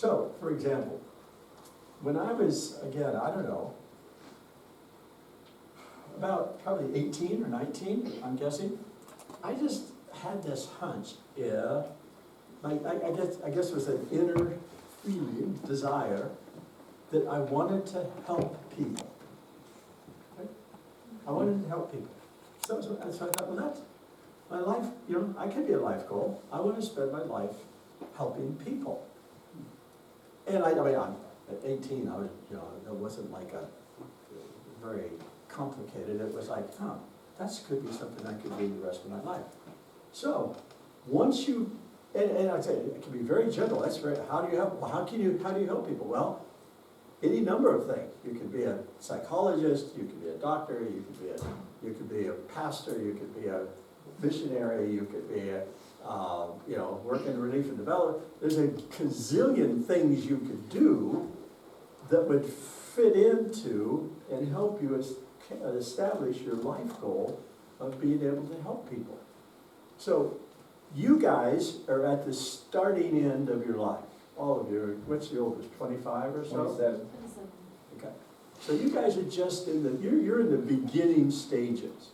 So, for example, when I was, again, I don't know, about probably 18 or 19, I'm guessing, I just had this hunch, I guess it was an inner feeling, desire, that I wanted to help people. Okay? I wanted to help people. So I thought, well, that's my life, I could be a life goal. I want to spend my life helping people. And I'm at 18, I was, it wasn't like a very complicated, it was like, that could be something I could do the rest of my life. So, once you, and I'd say it can be very general, that's very, how do you help people? Well, any number of things. You could be a psychologist, you could be a doctor, you could be a pastor, you could be a missionary, you could be work in relief and development. There's a gazillion things you could do that would fit into and help you establish your life goal of being able to help people. So you guys are at the starting end of your life. All of you, what's the oldest, 25 or so? 27. Okay. So you guys are just you're in the beginning stages.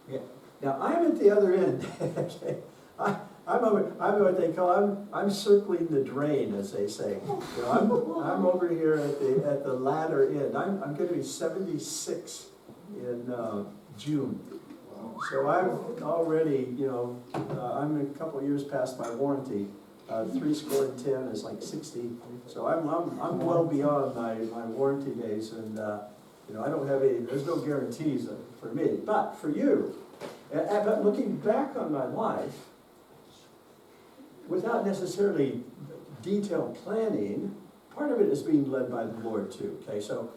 Okay. Now I'm at the other end. Okay. I'm what they call, I'm circling the drain, as they say. I'm over here at the latter end. I'm going to be 76 in June. So I'm already, I'm a couple of years past my warranty. 70 is like 60. So I'm well beyond my warranty days, and I don't have any. There's no guarantees for me, but for you. But looking back on my life, without necessarily detailed planning, part of it is being led by the Lord too. Okay, so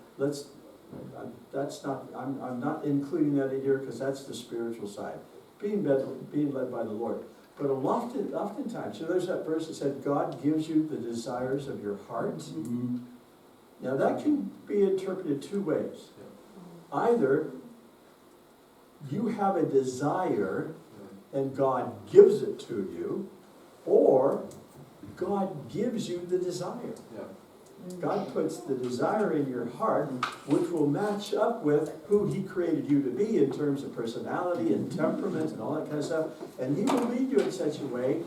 I'm not including that in here because that's the spiritual side, being led by the Lord. But oftentimes, there's that verse that said, God gives you the desires of your heart. Mm-hmm. Now that can be interpreted two ways. Either you have a desire and God gives it to you, or God gives you the desire. Yeah. God puts the desire in your heart, which will match up with who He created you to be in terms of personality and temperament and all that kind of stuff. And He will lead you in such a way,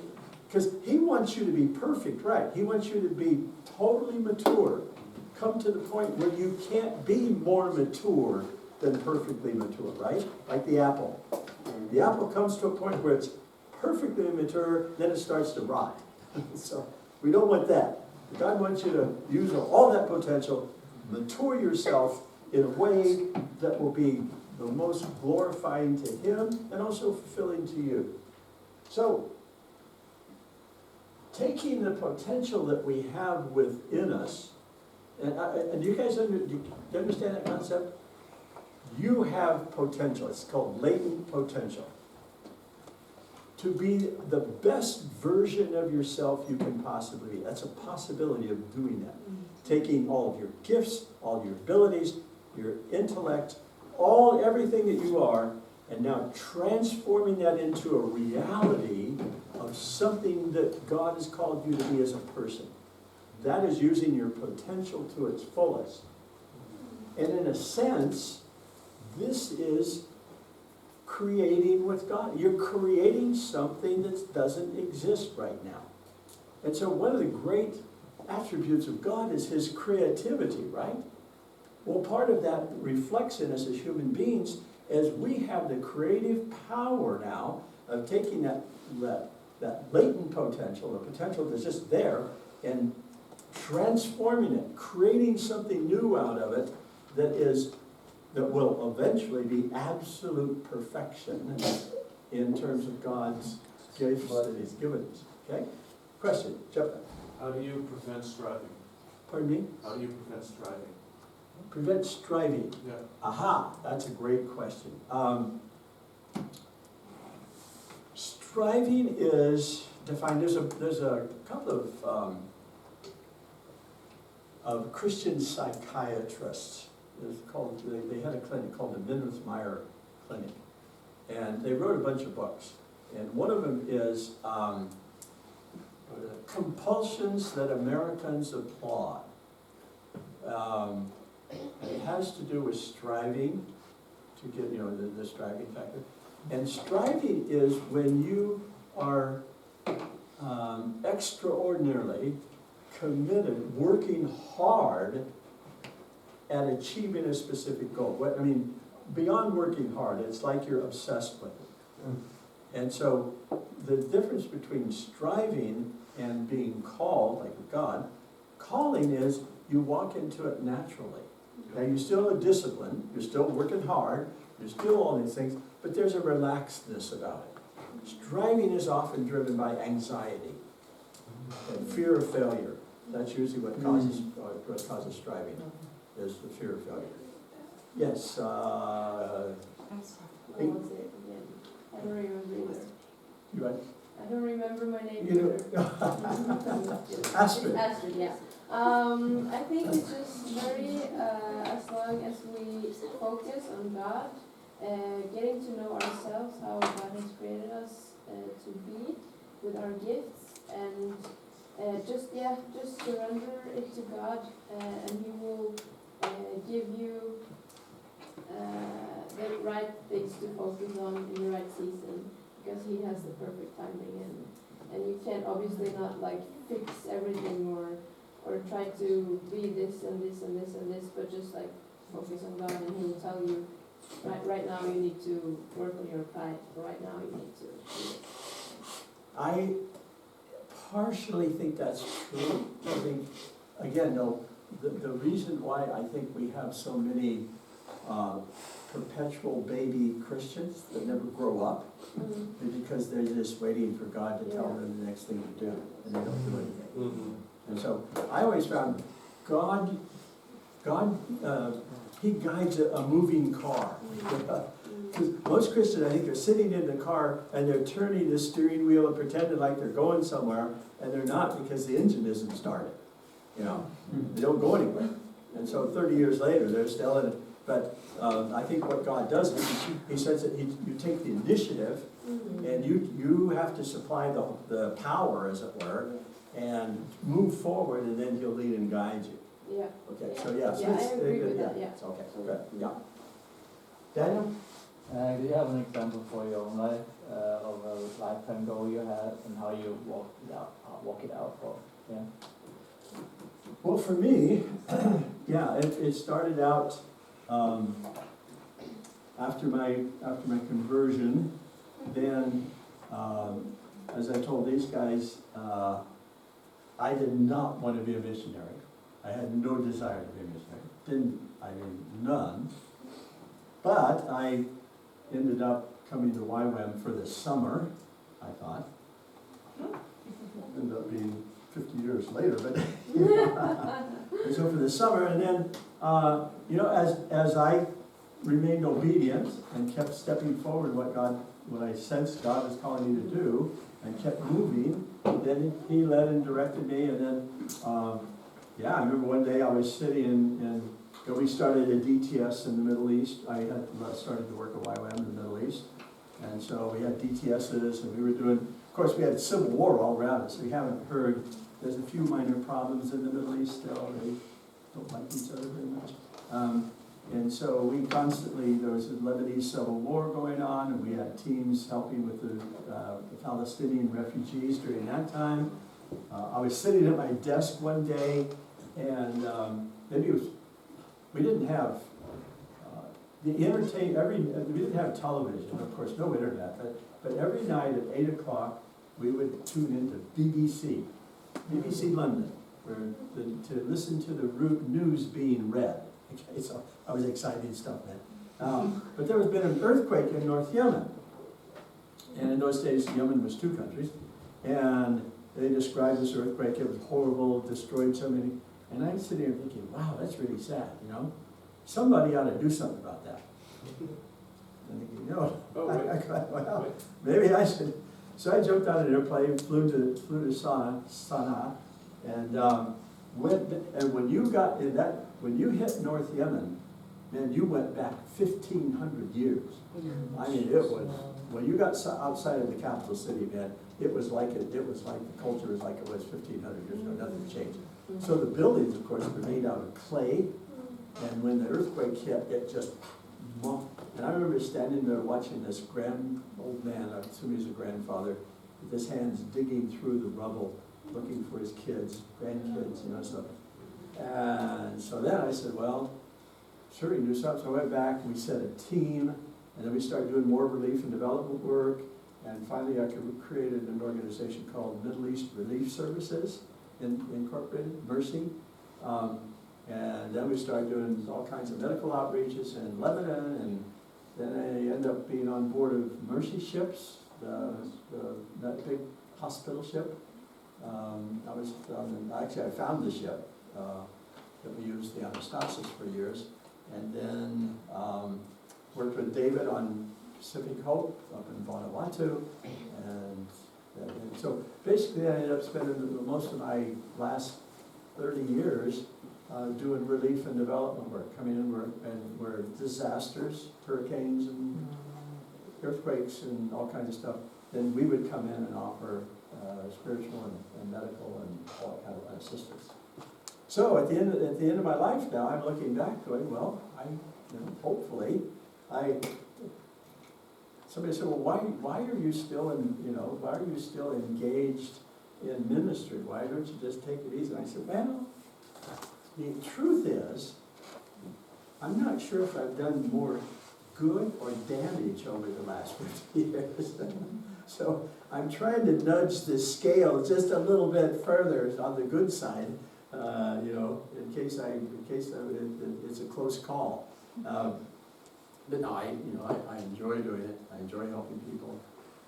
because He wants you to be perfect, right? He wants you to be totally mature. Come to the point where you can't be more mature than perfectly mature, right? Like the apple. The apple comes to a point where it's perfectly mature, then it starts to rot. So we don't want that. God wants you to use all that potential, mature yourself in a way that will be the most glorifying to Him and also fulfilling to you. So, taking the potential that we have within us, and you guys do you understand that concept? You have potential. It's called latent potential. To be the best version of yourself you can possibly be. That's a possibility of doing that. Taking all of your gifts, all your abilities, your intellect, everything that you are, and now transforming that into a reality of something that God has called you to be as a person. That is using your potential to its fullest. And in a sense, this is creating with God. You're creating something that doesn't exist right now. And so one of the great attributes of God is His creativity, right? Well, part of that reflects in us as human beings as we have the creative power now of taking that latent potential, the potential that's just there, and transforming it, creating something new out of it that will eventually be absolute perfection in terms of God's gifts that He's given us. Okay? Question, Jeff. How do you prevent striving? Pardon me? How do you prevent striving? Prevent striving. Yeah. Aha, that's a great question. Striving is defined. There's a couple of Christian psychiatrists. They had a clinic called the Minnesmeyer Clinic, and they wrote a bunch of books. And one of them is compulsions that Americans applaud. It has to do with striving to get, the striving factor. And striving is when you are extraordinarily committed, working hard at achieving a specific goal. Beyond working hard, it's like you're obsessed with it. And so the difference between striving and being called, like with God, calling is you walk into it naturally. Now you're still a discipline, you're still working hard, you're still all these things, but there's a relaxedness about it. Striving is often driven by anxiety and fear of failure. That's usually what causes striving, is the fear of failure. Yes, What was it again? I don't remember either. you right? I don't remember my name You either. Astrid. Astrid, yeah. I think it's just very, as long as we focus on God, getting to know ourselves, how God has created us to be with our gifts, and just surrender it to God, and He will give you the right things to focus on in the right season, because He has the perfect timing, and you can't obviously not like fix everything or try to be this and this and this and this, but just like focus on God, and He will tell you, right now you need to work on your pride, right now you need to do it. I partially think that's true. I think, again, though, the reason why I think we have so many perpetual baby Christians that never grow up is because they're just waiting for God to tell them the next thing to do, and they don't do anything. And so I always found God, He guides a moving car. Because most Christians, I think, are sitting in the car and they're turning the steering wheel and pretending like they're going somewhere, and they're not, because the engine isn't started. They don't go anywhere. And so 30 years later, they're still in it. But I think what God does is He says that you take the initiative, and you have to supply the power, as it were, and move forward, and then He'll lead and guide you. Yeah. Okay, so yeah. Yeah, I agree with that, yeah. Okay, good, yeah. Daniel? Do you have an example for your own life of a lifetime goal you had and how you walk it out? Well, for me, yeah, it started out after my conversion. Then, as I told these guys, I did not want to be a missionary. I had no desire to be a missionary. None. But I ended up coming to YWAM for the summer, I thought. Ended up being 50 years later, but and so for the summer, and then as I remained obedient and kept stepping forward what I sensed God was calling me to do, and kept moving, then He led and directed me, and then I remember one day I was sitting in we started a DTS in the Middle East. I had started to work at YWAM in the Middle East, and so we had DTSs, and we were doing. Of course, we had civil war all around us. We haven't heard. There's a few minor problems in the Middle East still. They don't like each other very much. And so we constantly, there was a Lebanese civil war going on, and we had teams helping with the Palestinian refugees during that time. I was sitting at my desk one day, and we didn't have we didn't have television, of course, no internet, but every night at 8 o'clock we would tune into BBC London, to listen to the news being read. Okay, so I was exciting stuff then. But there has been an earthquake in North Yemen, and in those days Yemen was 2 countries, and they described this earthquake. It was horrible, destroyed so many. And I'm sitting there thinking, wow, that's really sad, Somebody ought to do something about that. And thinking, well, maybe I should. So I jumped on an airplane, flew to Sana'a, and when you hit North Yemen, man, you went back 1,500 years. I mean, it was when you got outside of the capital city, man, it was like the culture was like it was 1,500 years ago, nothing changed. So the buildings, of course, were made out of clay, and when the earthquake hit, it just, and I remember standing there watching this old man, I assume he's a grandfather, with his hands digging through the rubble, looking for his kids, grandkids, you know, so. And so then I said, well, sure, you can do something. So I went back, and we set a team, and then we started doing more relief and development work, and finally I created an organization called Middle East Relief Services, Incorporated, Mercy. And then we started doing all kinds of medical outreaches in Lebanon, and then I ended up being on board of Mercy Ships, that big hospital ship. Actually, I found the ship that we used, the Anastasis, for years, and then worked with David on Pacific Hope up in Vanuatu, and so basically I ended up spending most of my last 30 years doing relief and development work, coming in where disasters, hurricanes and earthquakes and all kinds of stuff, then we would come in and offer spiritual and medical and all kind of assistance. So at the end of my life now, I'm looking back going, well, hopefully, somebody said, well, why are you still why are you still engaged in ministry? Why don't you just take it easy? And I said, well, the truth is, I'm not sure if I've done more good or damage over the last 50 years. So I'm trying to nudge the scale just a little bit further on the good side, in case it's a close call. But no, I enjoy doing it. I enjoy helping people,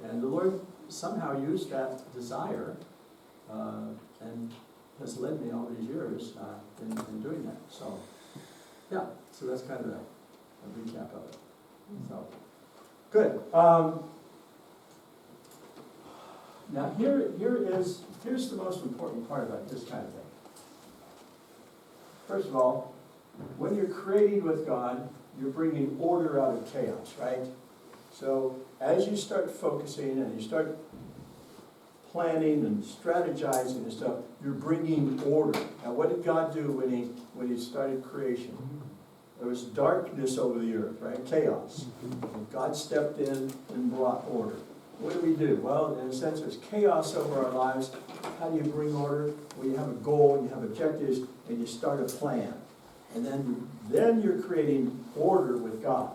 and the Lord somehow used that desire, and has led me all these years in doing that. So, yeah. So that's kind of a recap of it. So, good. Now here's the most important part about this kind of thing. First of all, when you're creating with God, you're bringing order out of chaos, right? So as you start focusing and you start planning and strategizing and stuff, you're bringing order. Now what did God do when he started creation? There was darkness over the earth, right? Chaos. And God stepped in and brought order. What do? Well, in a sense, there's chaos over our lives. How do you bring order? Well, you have a goal, you have objectives, and you start a plan. And then you're creating order with God.